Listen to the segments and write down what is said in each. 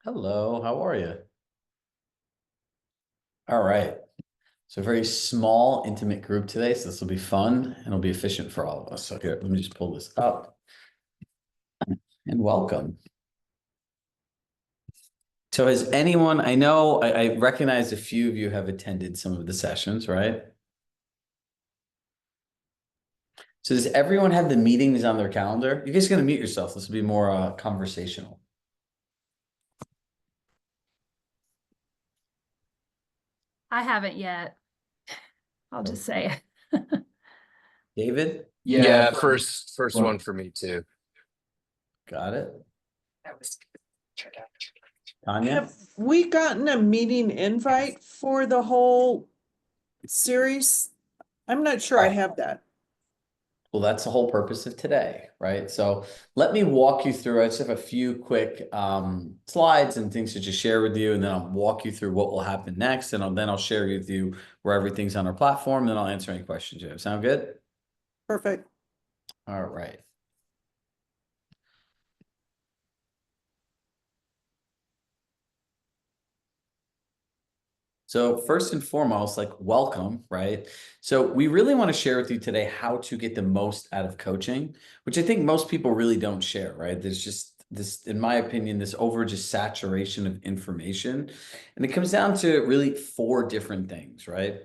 Hello, how are you? All right. So a very small, intimate group today. So this will be fun and it'll be efficient for all of us. So here, let me just pull this up and welcome. So has anyone, I know I recognize a few of you have attended some of the sessions, right? So does everyone have the meetings on their calendar? You guys going to mute yourself. This will be more conversational. I haven't yet. I'll just say it. David, Yeah, first one for me too. got it. Tanya? Have we gotten a meeting invite for the whole series? I'm not sure I have that. Well, that's the whole purpose of today, right? So let me walk you through. I just have a few quick slides and things to just share with you, and then I'll walk you through what will happen next, and then I'll share with you where everything's on our platform, and then I'll answer any questions you have. Sound good? Perfect. All right. So first and foremost, like welcome, right? So we really want to share with you today how to get the most out of coaching, which I think most people really don't share, right? There's just this, in my opinion, this over just saturation of information. And it comes down to really four different things, right?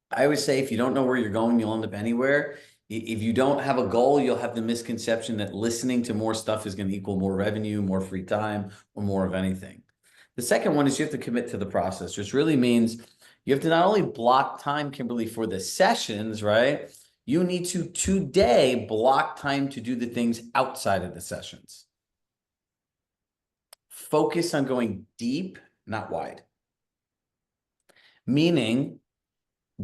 I always say if you don't know where you're going, you'll end up anywhere. If you don't have a goal, you'll have the misconception that listening to more stuff is going to equal more revenue, more free time, or more of anything. The second one is you have to commit to the process, which really means you have to not only block time, Kimberly, for the sessions, right? You need to today block time to do the things outside of the sessions. Focus on going deep, not wide. Meaning,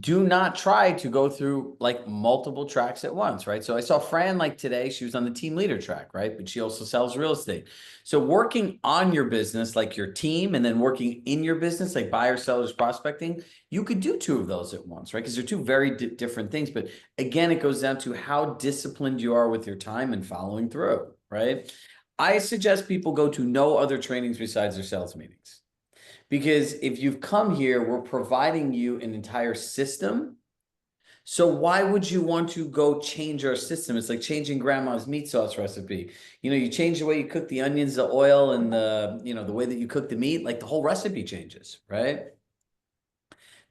do not try to go through like multiple tracks at once, right? So I saw Fran like today, she was on the team leader track, right? But she also sells real estate. So working on your business, like your team, and then working in your business, like buyers, sellers, prospecting, you could do two of those at once, right? Because they're two very different things. But again, it goes down to how disciplined you are with your time and following through, right? I suggest people go to no other trainings besides their sales meetings. Because if you've come here, we're providing you an entire system. So why would you want to go change our system? It's like changing grandma's meat sauce recipe. You know, you change the way you cook the onions, the oil, and the way that you cook the meat, like the whole recipe changes, right?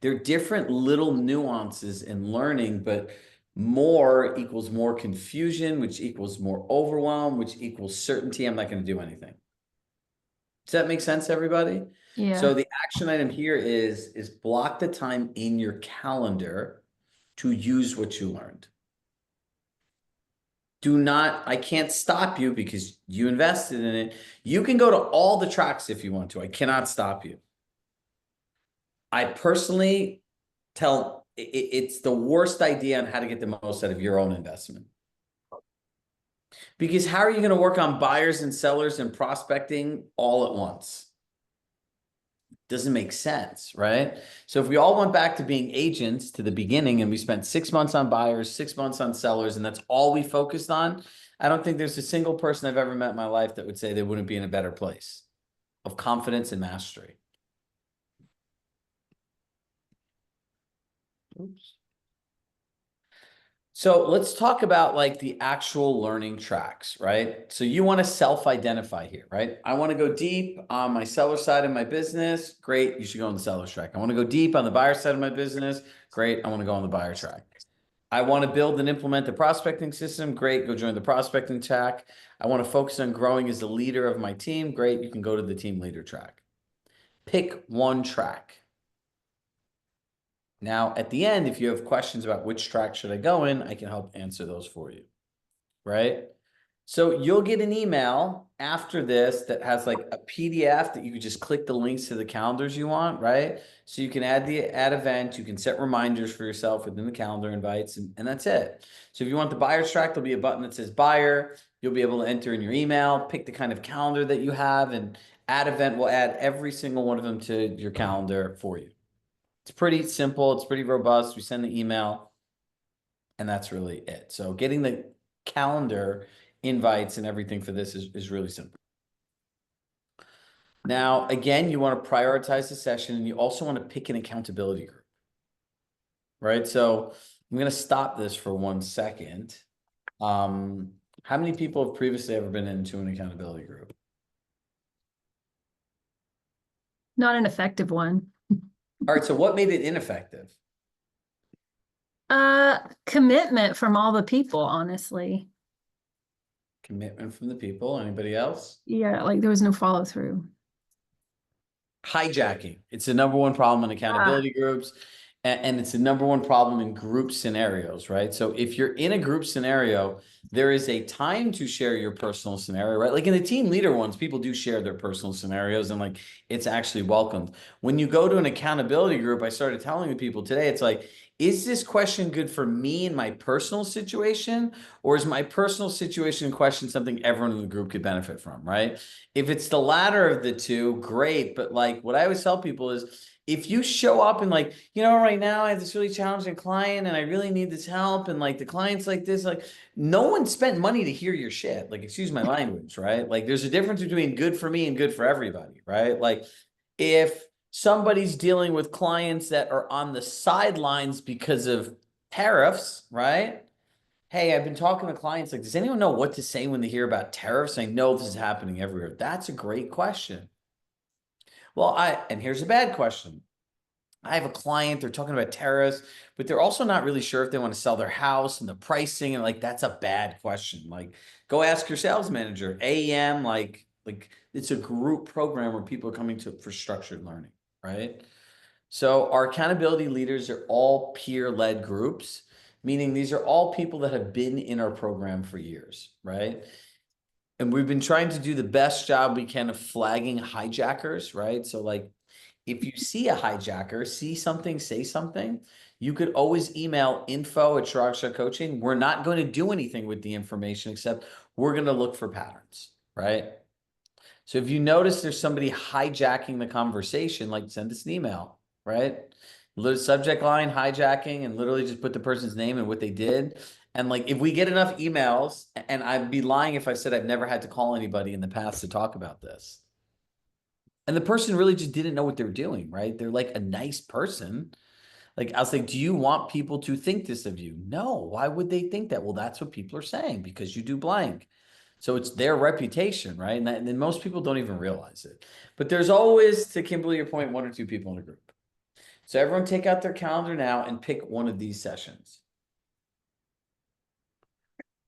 There are different little nuances in learning, but more equals more confusion, which equals more overwhelm, which equals certainty. I'm not going to do anything. Does that make sense, everybody? So Yeah. the action item here is block the time in your calendar to use what you learned. Do not, I can't stop you because you invested in it. You can go to all the tracks if you want to. I cannot stop you. I personally it's the worst idea on how to get the most out of your own investment. Because how are you going to work on buyers and sellers and prospecting all at once? Doesn't make sense, right? So if we all went back to being agents to the beginning and we spent 6 months on buyers, 6 months on sellers, and that's all we focused on, I don't think there's a single person I've ever met in my life that would say they wouldn't be in a better place of confidence and mastery. Oops. So let's talk about like the actual learning tracks, right? So you want to self-identify here, right? I want to go deep on my seller side of my business. Great. You should go on the seller track. I want to go deep on the buyer side of my business. Great. I want to go on the buyer track. I want to build and implement the prospecting system. Great. Go join the prospecting track. I want to focus on growing as the leader of my team. Great. You can go to the team leader track. Pick one track. Now, at the end, if you have questions about which track should I go in, I can help answer those for you, right? So you'll get an email after this that has like a PDF that you could just click the links to the calendars you want, right? So you can add event, you can set reminders for yourself within the calendar invites, and that's it. So if you want the buyer's track, there'll be a button that says buyer. You'll be able to enter in your email, pick the kind of calendar that you have, and add event will add every single one of them to your calendar for you. It's pretty simple. It's pretty robust. We send the email and that's really it. So getting the calendar invites and everything for this is really simple. Now, again, you want to prioritize the session and you also want to pick an accountability group, right? So I'm going to stop this for 1 second. How many people have previously ever been into an accountability group? Not an effective one. All right, so what made it ineffective? Commitment from all the people, honestly. Commitment from the people. Anybody else? Yeah, like there was no follow through. Hijacking. It's the number one problem in accountability groups, and it's the number one problem in group scenarios, right? So if you're in a group scenario, there is a time to share your personal scenario, right? Like in the team leader ones, people do share their personal scenarios and like it's actually welcomed. When you go to an accountability group, I started telling the people today, it's like, is this question good for me in my personal situation? Or is my personal situation in question something everyone in the group could benefit from, right? If it's the latter of the two, great. But like what I always tell people is if you show up and like, right now I have this really challenging client and I really need this help. And like the client's like this, like no one spent money to hear your shit. Like, excuse my language, right? Like there's a difference between good for me and good for everybody, right? Like if somebody's dealing with clients that are on the sidelines because of tariffs, right? Hey, I've been talking to clients like, does anyone know what to say when they hear about tariffs? I know this is happening everywhere. That's a great question. Well, and here's a bad question. I have a client, they're talking about tariffs, but they're also not really sure if they want to sell their house and the pricing. And like, that's a bad question. Like, go ask your sales manager. AEM, like it's a group program where people are coming to for structured learning, right? So our accountability leaders are all peer-led groups, meaning these are all people that have been in our program for years, right? And we've been trying to do the best job we can of flagging hijackers, right? So like if you see a hijacker, see something, say something, you could always email info@Chirag Shah Coaching. We're not going to do anything with the information except we're going to look for patterns, right? So if you notice there's somebody hijacking the conversation, like send us an email, right? Little subject line hijacking and literally just put the person's name and what they did. And like if we get enough emails, and I'd be lying if I said I've never had to call anybody in the past to talk about this. And the person really just didn't know what they're doing, right? They're like a nice person. Like I was like, do you want people to think this of you? No. Why would they think that? Well, that's what people are saying because you do blank. So it's their reputation, right? And then most people don't even realize it. But there's always, to Kimberly, your point, 1 or 2 people in a group. So everyone take out their calendar now and pick one of these sessions.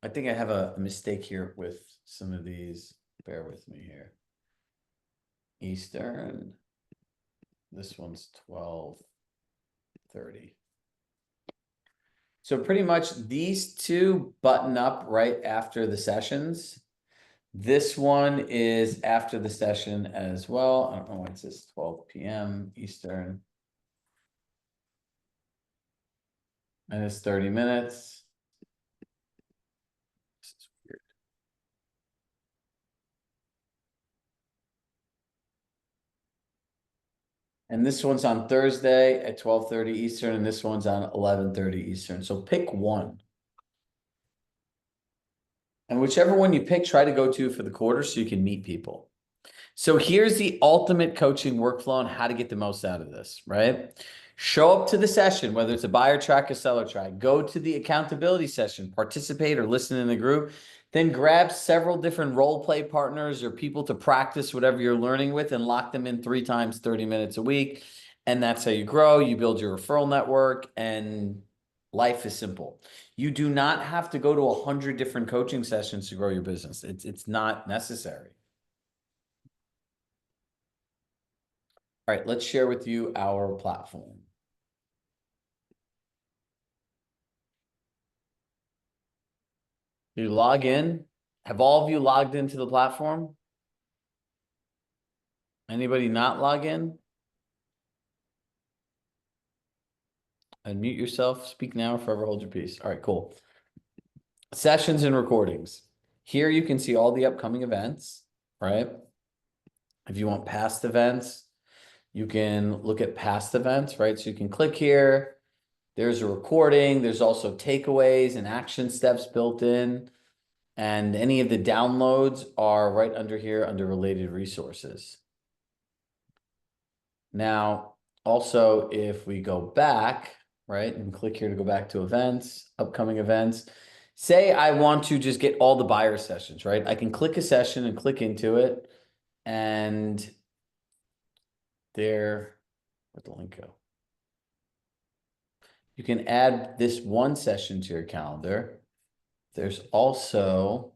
I think I have a mistake here with some of these. Bear with me here. Eastern. This one's 12:30. So pretty much these two button up right after the sessions. This one is after the session as well. I don't know why it says 12 p.m. Eastern. And it's 30 minutes. This is weird. And this one's on Thursday at 12:30 Eastern, and this one's on 11:30 Eastern. So pick one. And whichever one you pick, try to go to for the quarter so you can meet people. So here's the ultimate coaching workflow on how to get the most out of this, right? Show up to the session, whether it's a buyer track, a seller track, go to the accountability session, participate or listen in the group, then grab several different role play partners or people to practice whatever you're learning with and lock them in 3 times 30 minutes a week. And that's how you grow, you build your referral network, and life is simple. You do not have to go to 100 different coaching sessions to grow your business. It's not necessary. All right, let's share with you our platform. You log in. Have all of you logged into the platform? Anybody not log in? Unmute yourself, speak now, or forever hold your peace. All right, cool. Sessions and recordings. Here you can see all the upcoming events, right? If you want past events, you can look at past events, right? So you can click here. There's a recording. There's also takeaways and action steps built in. And any of the downloads are right under here under related resources. Now, also, if we go back, right, and click here to go back to events, upcoming events, say I want to just get all the buyer sessions, right? I can click a session and click into it, and there, where'd the link go? You can add this one session to your calendar. There's also,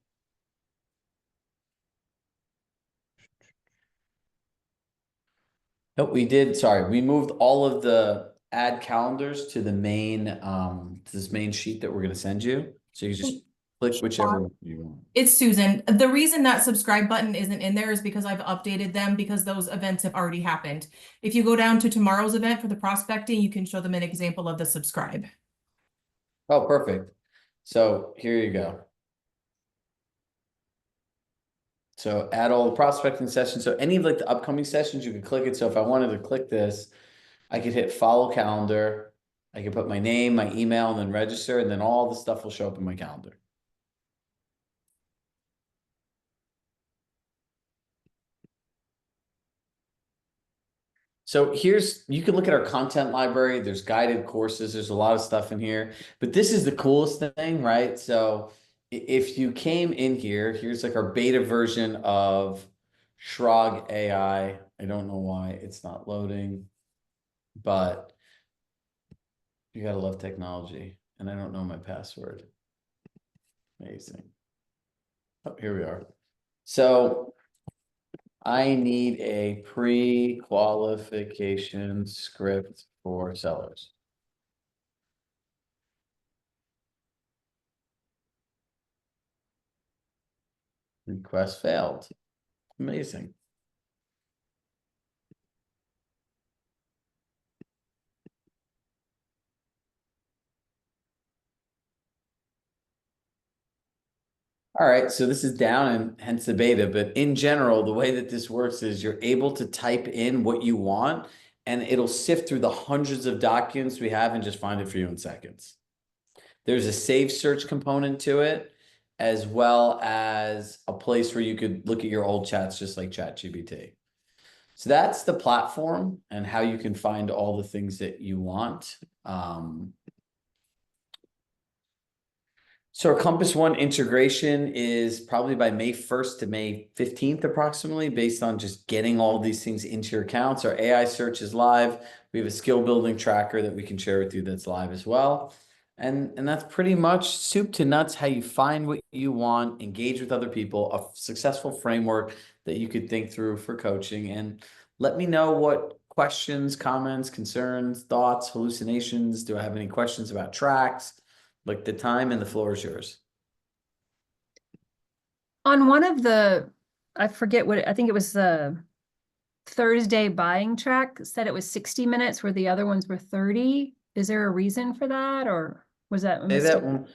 nope, sorry, we moved all of the add calendars to the main, to this main sheet that we're gonna send you. So you just click whichever one you want. It's Susan. The reason that subscribe button isn't in there is because I've updated them because those events have already happened. If you go down to tomorrow's event for the prospecting, you can show them an example of the subscribe. Oh, perfect. So here you go. So add all the prospecting sessions. So any of like the upcoming sessions, you can click it. So if I wanted to click this, I could hit follow calendar. I could put my name, my email, and then register, and then all the stuff will show up in my calendar. So you can look at our content library. There's guided courses. There's a lot of stuff in here, but this is the coolest thing, right? So if you came in here, here's like our beta version of Shrug AI. I don't know why it's not loading, but you gotta love technology. And I don't know my password. Amazing. Oh, here we are. So I need a pre-qualification script for sellers. Request failed. Amazing. All right, so this is down and hence the beta, but in general, the way that this works is you're able to type in what you want and it'll sift through the hundreds of documents we have and just find it for you in seconds. There's a save search component to it, as well as a place where you could look at your old chats just like ChatGPT. So that's the platform and how you can find all the things that you want. So our Compass One integration is probably by May 1st to May 15th approximately, based on just getting all these things into your accounts. Our AI search is live. We have a skill building tracker that we can share with you that's live as well. And that's pretty much soup to nuts how you find what you want, engage with other people, a successful framework that you could think through for coaching. And let me know what questions, comments, concerns, thoughts, hallucinations. Do I have any questions about tracks? Like the time and the floor is yours. On one of the, I forget what, I think it was the Thursday buying track said it was 60 minutes where the other ones were 30. Is there a reason for that, or was that a Say that mistake? one.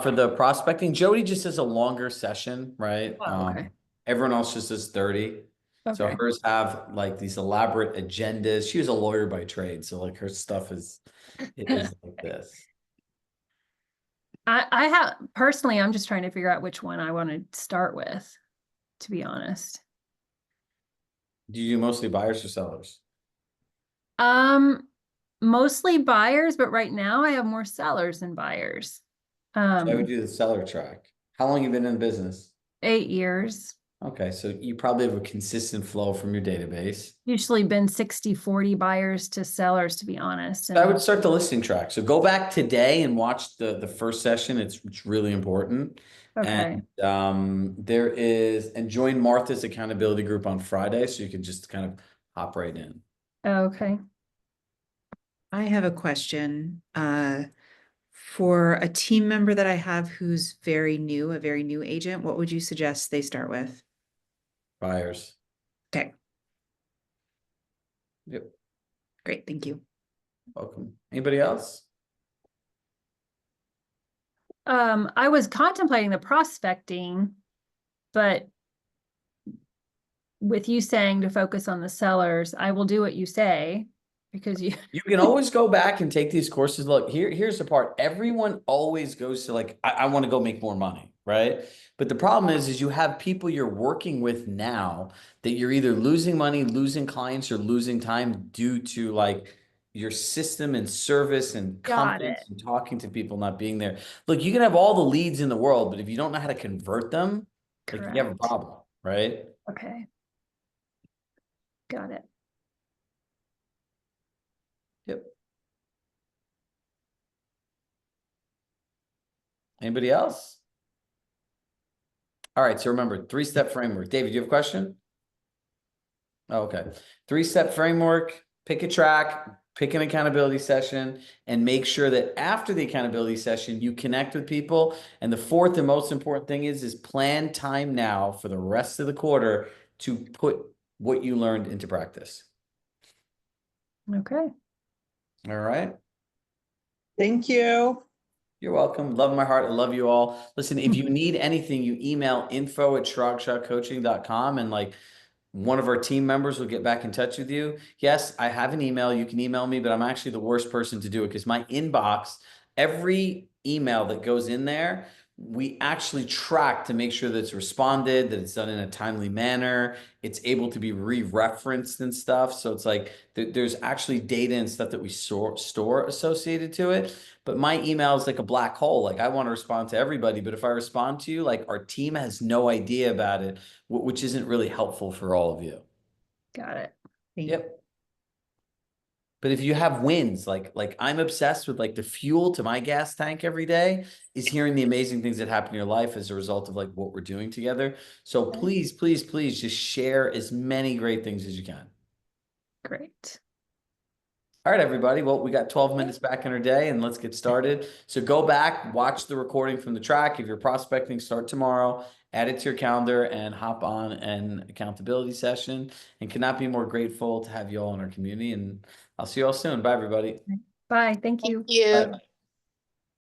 For the prospecting, Jody just does a longer session, right? Oh, okay. Everyone else just does 30. So Okay. hers have like these elaborate agendas. She was a lawyer by trade, so like her stuff is like this. I have personally, I'm just trying to figure out which one I want to start with, to be honest. Do you do mostly buyers or sellers? Mostly buyers, but right now I have more sellers than buyers. So I would do the seller track. How long you been in business? 8 years. Okay, so you probably have a consistent flow from your database. Usually been 60-40 buyers to sellers, to be honest. I would start the listing track. So go back today and watch the first session. It's really important. Okay. And and join Martha's accountability group on Friday, so you can just kind of hop right in. Okay. I have a question. For a team member that I have who's very new, a very new agent, what would you suggest they start with? Buyers. Okay, Yep. great, thank you. Welcome. Anybody else? I was contemplating the prospecting, but with you saying to focus on the sellers, I will do what you say because you You can always go back and take these courses. Look, here's the part. Everyone always goes to like, I want to go make more money. right? But the problem is you have people you're working with now that you're either losing money, losing clients, or losing time due to like your system and service and Got confidence it. and talking to people not being there. Look, you can have all the leads in the world, but if you don't know how to convert them, like you have a Correct. problem, right? Okay. Got it. Yep. Anybody else? All right, so remember, three-step framework. David, do you have a question? Oh, okay. Three-step framework, pick a track, pick an accountability session, and make sure that after the accountability session, you connect with people. And the fourth and most important thing is plan time now for the rest of the quarter to put what you learned into practice. Okay. All right. Thank you. You're welcome. Love in my heart. I love you all. Listen, if you need anything, you email info@chiragshahcoaching.com and like one of our team members will get back in touch with you. Yes, I have an email. You can email me, but I'm actually the worst person to do it because my inbox, every email that goes in there, we actually track to make sure that it's responded, that it's done in a timely manner, it's able to be re-referenced and stuff. So it's like there's actually data and stuff that we store associated to it. But my email is like a black hole. Like I want to respond to everybody, but if I respond to you, like our team has no idea about it, which isn't really helpful for all of you. Got it. Yep. But if you have wins, like I'm obsessed with like the fuel to my gas tank every day is hearing the amazing things that happen in your life as a result of like what we're doing together. So Okay. please, please, please just share as many great things as you can. Great. All right, everybody. Well, we got 12 minutes back in our day and let's get started. So go back, watch the recording from the track. If you're prospecting, start tomorrow, add it to your calendar and hop on an accountability session, and cannot be more grateful to have you all in our community. And I'll see you all soon. Bye, everybody. Bye. Thank you. You. Bye.